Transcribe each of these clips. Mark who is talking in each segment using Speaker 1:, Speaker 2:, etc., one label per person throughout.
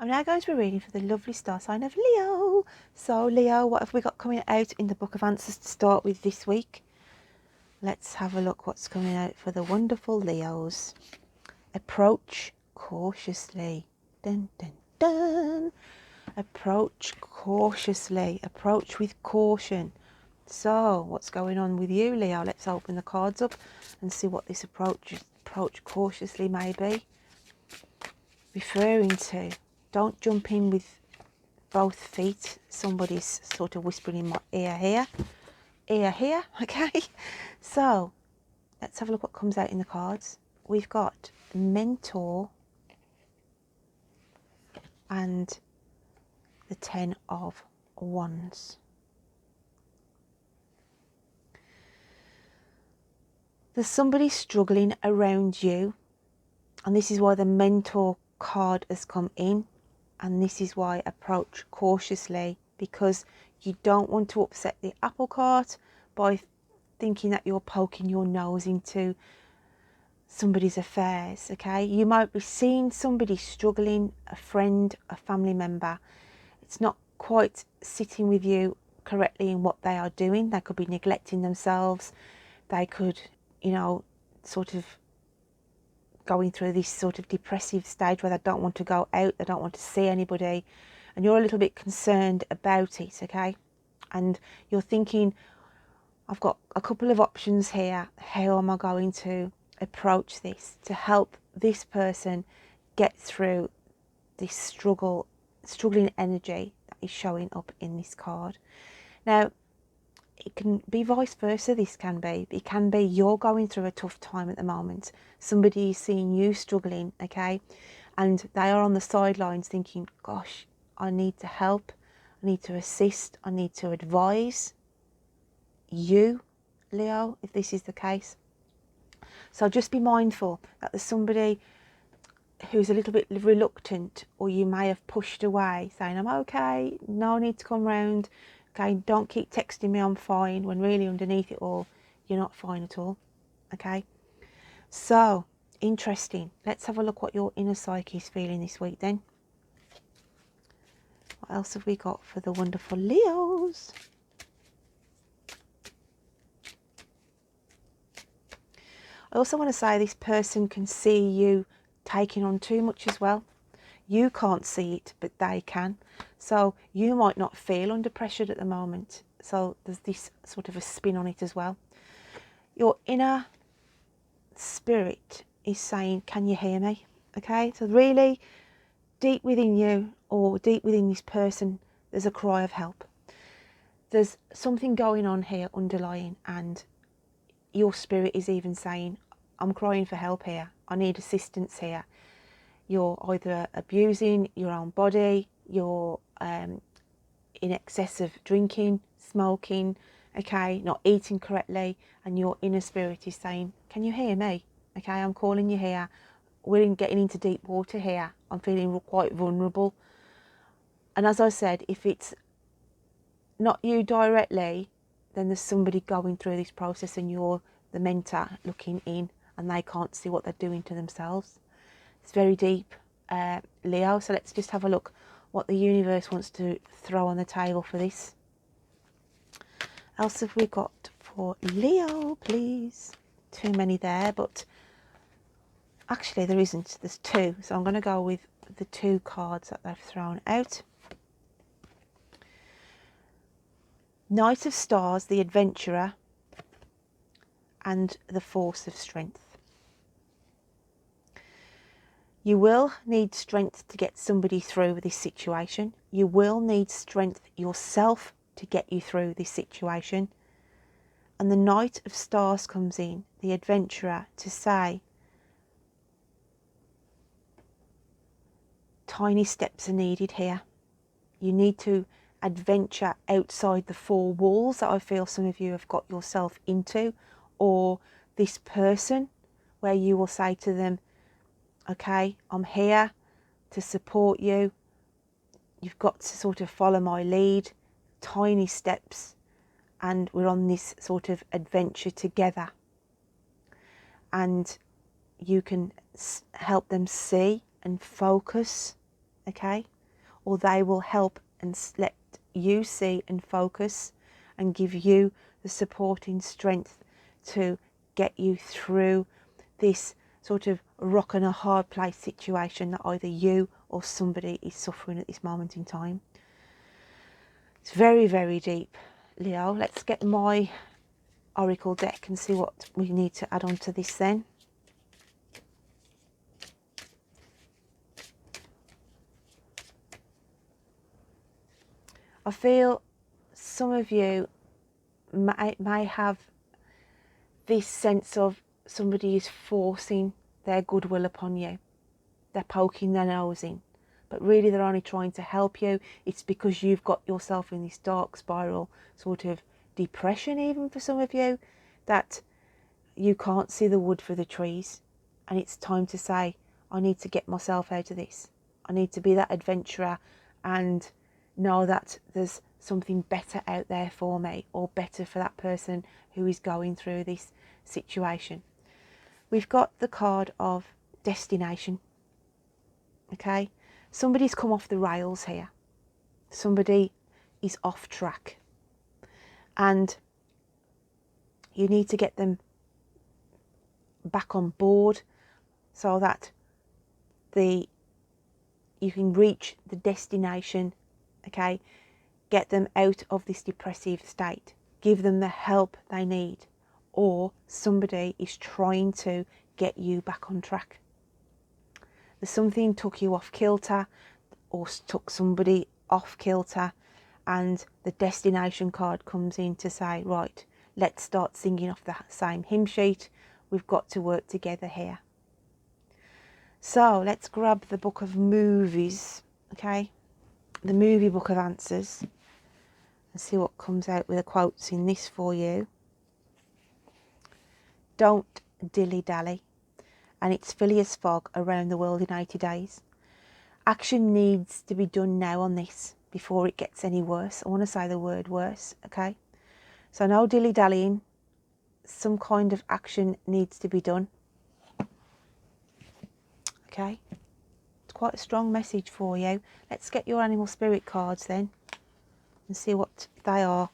Speaker 1: I'm now going to be reading for the lovely star sign of Leo. So Leo, what have we got coming out in the Book of Answers to start with this week? Let's have a look what's coming out for the wonderful Leos. Approach cautiously. Dun, dun, dun. Approach cautiously. Approach with caution. So what's going on with you, Leo? Let's open the cards up and see what this approach cautiously may be referring to. Don't jump in with both feet. Somebody's sort of whispering in my ear here, okay? So let's have a look what comes out in the cards. We've got mentor and the 10 of Wands. There's somebody struggling around you, and this is why the mentor card has come in, and this is why approach cautiously, because you don't want to upset the apple cart by thinking that you're poking your nose into somebody's affairs, okay? You might be seeing somebody struggling, a friend, a family member. It's not quite sitting with you correctly in what they are doing. They could be neglecting themselves. They could, sort of going through this sort of depressive stage where they don't want to go out, they don't want to see anybody, and you're a little bit concerned about it, okay? And you're thinking, I've got a couple of options here. How am I going to approach this to help this person get through this struggling energy that is showing up in this card? Now, it can be vice versa. This can be. It can be you're going through a tough time at the moment. Somebody is seeing you struggling, okay? And they are on the sidelines thinking, gosh, I need to help. I need to assist. I need to advise you, Leo, if this is the case. So just be mindful that there's somebody who's a little bit reluctant, or you may have pushed away, saying, I'm okay, no need to come round. Okay, don't keep texting me I'm fine, when really underneath it all, you're not fine at all. Okay, so interesting. Let's have a look what your inner psyche is feeling this week then. What else have we got for the wonderful Leos? I also want to say this person can see you taking on too much as well. You can't see it, but they can. So you might not feel under pressure at the moment. So there's this sort of a spin on it as well. Your inner spirit is saying, can you hear me? Okay, so really deep within you, or deep within this person, there's a cry of help. There's something going on here underlying, and your spirit is even saying, I'm crying for help here. I need assistance here. You're either abusing your own body, you're in excess of drinking, smoking, okay, not eating correctly, and your inner spirit is saying, can you hear me? Okay, I'm calling you here. We're getting into deep water here. I'm feeling quite vulnerable. And as I said, if it's not you directly, then there's somebody going through this process, and you're the mentor looking in, and they can't see what they're doing to themselves. It's very deep, Leo. So let's just have a look what the universe wants to throw on the table for this. Else have we got for Leo, please? Too many there, but actually there isn't. There's two, so I'm going to go with the two cards that they've thrown out. Knight of Stars, the Adventurer, and the Force of Strength. You will need strength to get somebody through this situation. You will need strength yourself to get you through this situation. And the Knight of Stars comes in, the Adventurer, to say, tiny steps are needed here. You need to adventure outside the four walls that I feel some of you have got yourself into, or this person where you will say to them, okay, I'm here to support you. You've got to sort of follow my lead, tiny steps, and we're on this sort of adventure together. And you can help them see and focus okay? Or they will help and let you see and focus and give you the supporting strength to get you through this sort of rock and a hard place situation that either you or somebody is suffering at this moment in time. It's very, very deep, Leo. Let's get my oracle deck and see what we need to add on to this then. I feel some of you may have this sense of somebody is forcing their goodwill upon you. They're poking their nose in, but really they're only trying to help you. It's because you've got yourself in this dark spiral, sort of depression even for some of you, that you can't see the wood for the trees. And it's time to say, I need to get myself out of this. I need to be that adventurer and know that there's something better out there for me, or better for that person who is going through this situation. We've got the card of destination. Okay, somebody's come off the rails here. Somebody is off track, and you need to get them back on board so that you can reach the destination. Okay, get them out of this depressive state, give them the help they need, or somebody is trying to get you back on track. There's something took you off kilter, or took somebody off kilter, and the destination card comes in to say, right, let's start singing off the same hymn sheet. We've got to work together here. So let's grab the book of movies, okay, the movie book of answers, and see what comes out with the quotes in this for you. Don't dilly-dally, and it's Phileas Fogg, Around the World in 80 Days. Action needs to be done now on this before it gets any worse. I want to say the word worse, okay? So no dilly-dallying. Some kind of action needs to be done, okay? It's quite a strong message for you. Let's get your animal spirit cards then and see what they are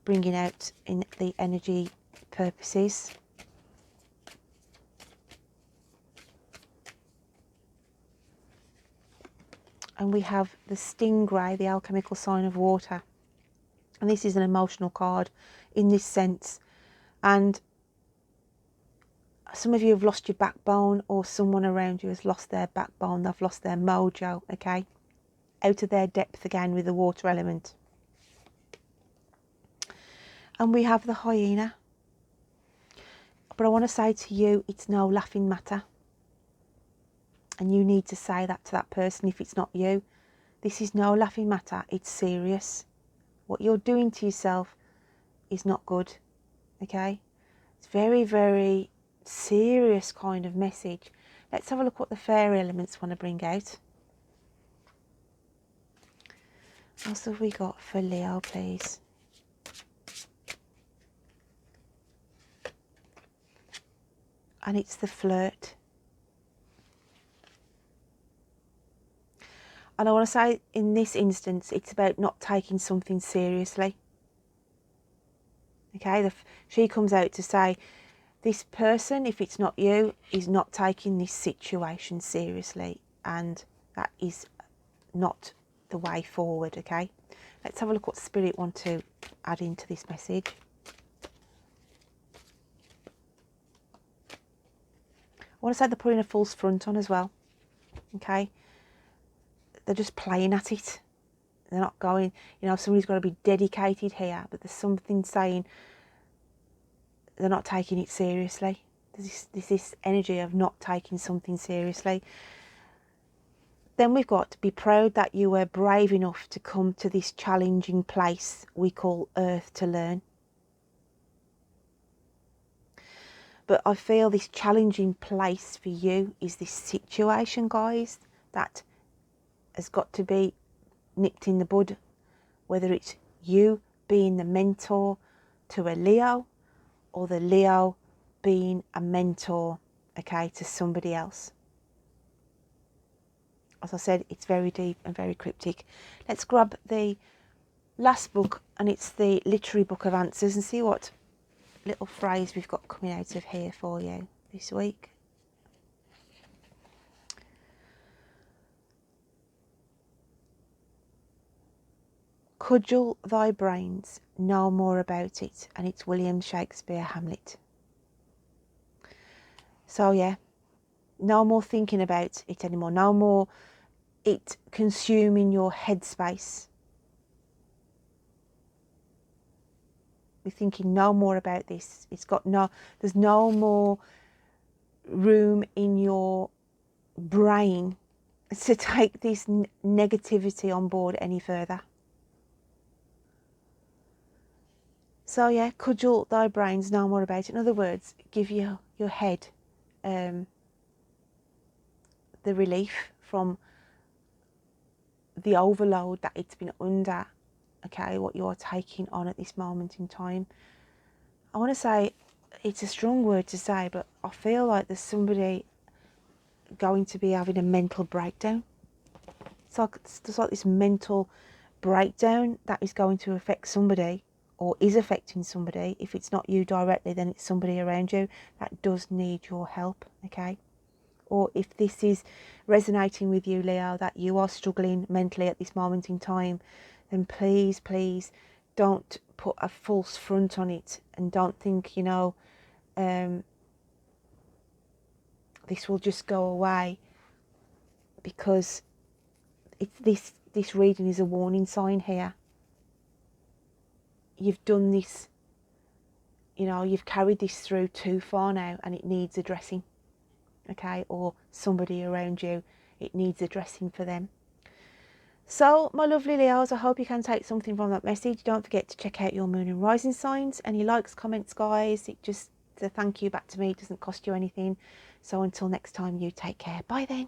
Speaker 1: bringing out in the energy purposes. And we have the Stingray, the alchemical sign of water. And this is an emotional card in this sense. And some of you have lost your backbone, or someone around you has lost their backbone. They've lost their mojo, okay? Out of their depth again with the water element. And we have the hyena. But I want to say to you, it's no laughing matter. And you need to say that to that person if it's not you. This is no laughing matter. It's serious. What you're doing to yourself is not good, okay? It's very, very serious kind of message. Let's have a look what the fairy elements want to bring out. What else have we got for Leo, please? And it's the flirt. And I want to say in this instance, it's about not taking something seriously. Okay, she comes out to say, this person, if it's not you, is not taking this situation seriously, and that is not the way forward, okay? Let's have a look what Spirit want to add into this message. I want to say they're putting a false front on as well, okay? They're just playing at it. They're not going, you know, somebody's got to be dedicated here, but there's something saying they're not taking it seriously. There's this energy of not taking something seriously. Then we've got to be proud that you were brave enough to come to this challenging place we call Earth to learn. But I feel this challenging place for you is this situation, guys, that has got to be nipped in the bud. Whether it's you being the mentor to a Leo, or the Leo being a mentor, okay, to somebody else. as I said, it's very deep and very cryptic. Let's grab the last book, and it's the Literary Book of Answers, and see what little phrase we've got coming out of here for you this week. Cudgel thy brains, know more about it, and it's William Shakespeare Hamlet. So yeah, no more thinking about it anymore, no more it consuming your headspace. We're thinking no more about this. There's no more room in your brain to take this negativity on board any further. So yeah, cudgel thy brains, know more about it. In other words, give your head the relief from the overload that it's been under, okay, what you're taking on at this moment in time. I want to say, it's a strong word to say, but I feel like there's somebody going to be having a mental breakdown. It's like this mental breakdown that is going to affect somebody, or is affecting somebody. If it's not you directly, then it's somebody around you that does need your help, okay? Or if this is resonating with you, Leo, that you are struggling mentally at this moment in time, then please, please don't put a false front on it, and don't think, this will just go away, because this reading is a warning sign here. You've done this, you've carried this through too far now, and it needs addressing, okay? Or somebody around you, it needs addressing for them. So, my lovely Leos, I hope you can take something from that message. Don't forget to check out your moon and rising signs. Any likes, comments, guys, it just, to thank you back to me, it doesn't cost you anything. So until next time, you take care. Bye then.